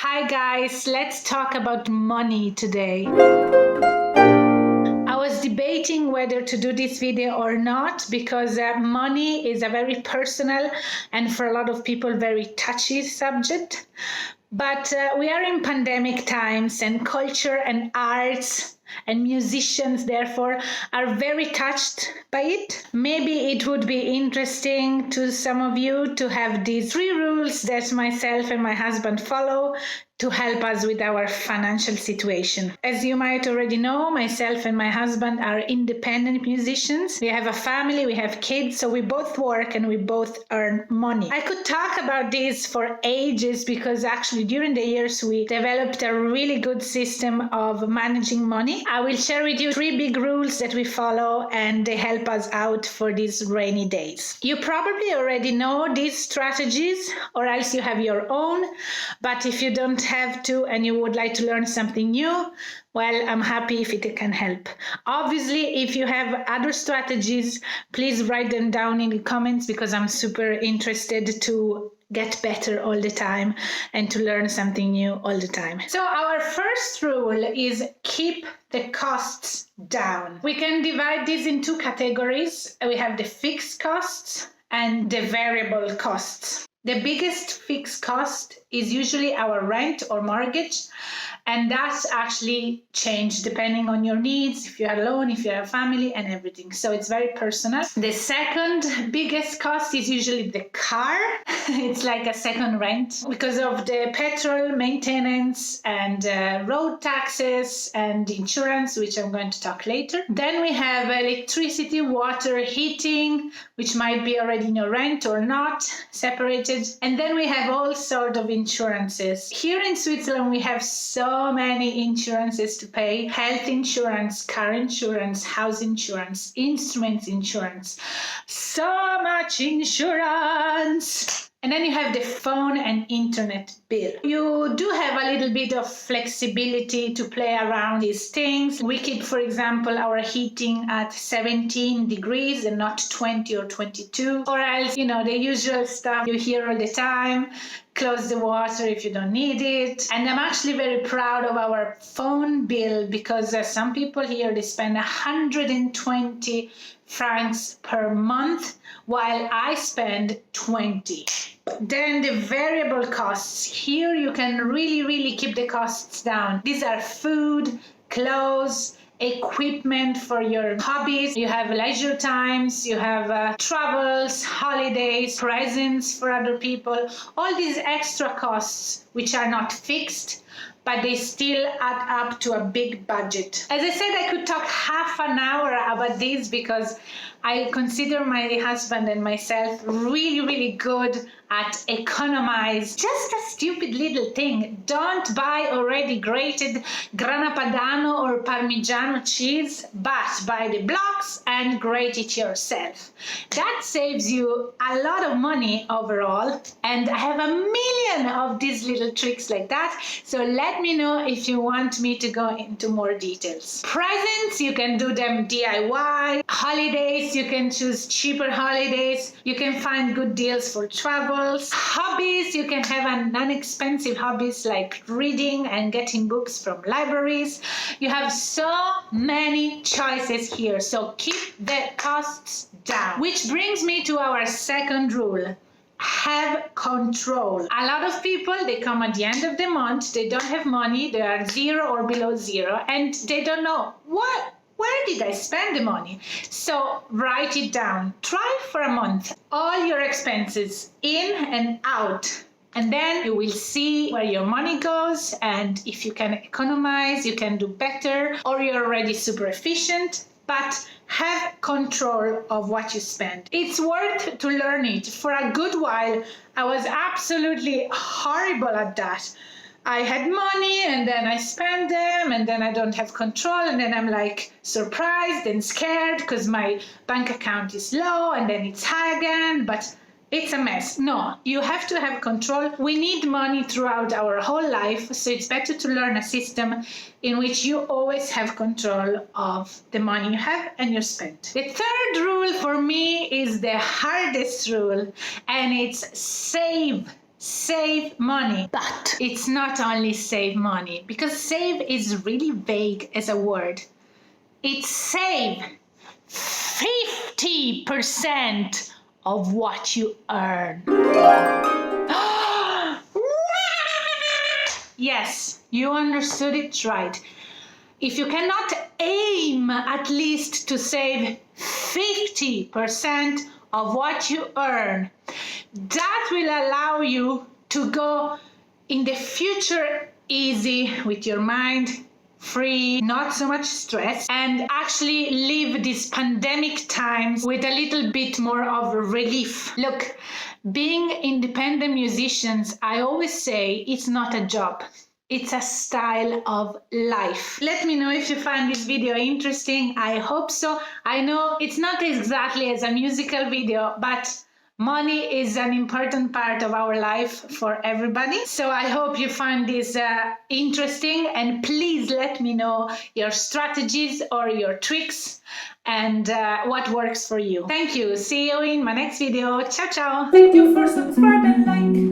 Hi guys, let's talk about money today. I was debating whether to do this video or not because money is a very personal and for a lot of people very touchy subject. But we are in pandemic times and culture and arts and musicians therefore are very touched by it. Maybe it would be interesting to some of you to have these 3 rules that myself and my husband follow to help us with our financial situation. As you might already know, myself and my husband are independent musicians. We have a family, we have kids, so we both work and we both earn money. I could talk about this for ages because actually during the years we developed a really good system of managing money. I will share with you 3 big rules that we follow and they help us out for these rainy days. You probably already know these strategies or else you have your own, but if you don't have to and you would like to learn something new, well, I'm happy if it can help. Obviously, if you have other strategies, please write them down in the comments because I'm super interested to get better all the time and to learn something new all the time. So our first rule is keep the costs down. We can divide this in 2 categories. We have the fixed costs and the variable costs. The biggest fixed cost is usually our rent or mortgage, and that's actually changed depending on your needs, if you are alone, if you have a family and everything. So it's very personal. The second biggest cost is usually the car. It's like a second rent because of the petrol maintenance and road taxes and insurance, which I'm going to talk later. Then we have electricity, water, heating, which might be already in your rent or not, separated. And then we have all sorts of insurances. Here in Switzerland, we have so many insurances to pay: health insurance, car insurance, house insurance, instruments insurance, so much insurance. And then you have the phone and internet bill. You do have a little bit of flexibility to play around these things. We keep, for example, our heating at 17 degrees and not 20 or 22. Or else, the usual stuff you hear all the time. Close the water if you don't need it. And I'm actually very proud of our phone bill because some people here, they spend 120 francs per month while I spend 20. Then the variable costs. Here you can really keep the costs down. These are food, clothes, equipment for your hobbies. You have leisure times, you have travels, holidays, presents for other people, all these extra costs which are not fixed, but they still add up to a big budget. As I said, I could talk half an hour about this because I consider my husband and myself really good at economize. Just a stupid little thing. Don't buy already grated Grana Padano or Parmigiano cheese, but buy the blocks and grate it yourself. That saves you a lot of money overall, and I have a million of these little tricks like that, so let me know if you want me to go into more details. Presents, you can do them DIY. Holidays, you can choose cheaper holidays. You can find good deals for travels. Hobbies, you can have an inexpensive hobbies like reading and getting books from libraries. You have so many choices here, so keep the costs down. Which brings me to our second rule. Have control. A lot of people, they come at the end of the month, they don't have money, they are 0 or below 0, and they don't know where did I spend the money? So write it down. Try for a month. All your expenses in and out. And then you will see where your money goes, and if you can economize, you can do better, or you're already super efficient. But have control of what you spend. It's worth to learn it. For a good while, I was absolutely horrible at that. I had money and then I spend them and then I don't have control and then I'm like surprised and scared because my bank account is low and then it's high again, but it's a mess. No, you have to have control. We need money throughout our whole life, so it's better to learn a system in which you always have control of the money you have and you spend. The third rule for me is the hardest rule, and it's save save money. But it's not only save money, because save is really vague as a word. It's save 50% of what you earn. Yes, you understood it right. If you cannot aim at least to save 50% of what you earn, that will allow you to go in the future easy with your mind, free, not so much stress, and actually live these pandemic times with a little bit more of relief. Look, being independent musicians, I always say it's not a job. It's a style of life. Let me know if you find this video interesting. I hope so. I know it's not exactly as a musical video, but money is an important part of our life for everybody. So I hope you find this interesting, and please let me know your strategies or your tricks and what works for you. Thank you. See you in my next video. Ciao, ciao. Thank you for subscribing, like.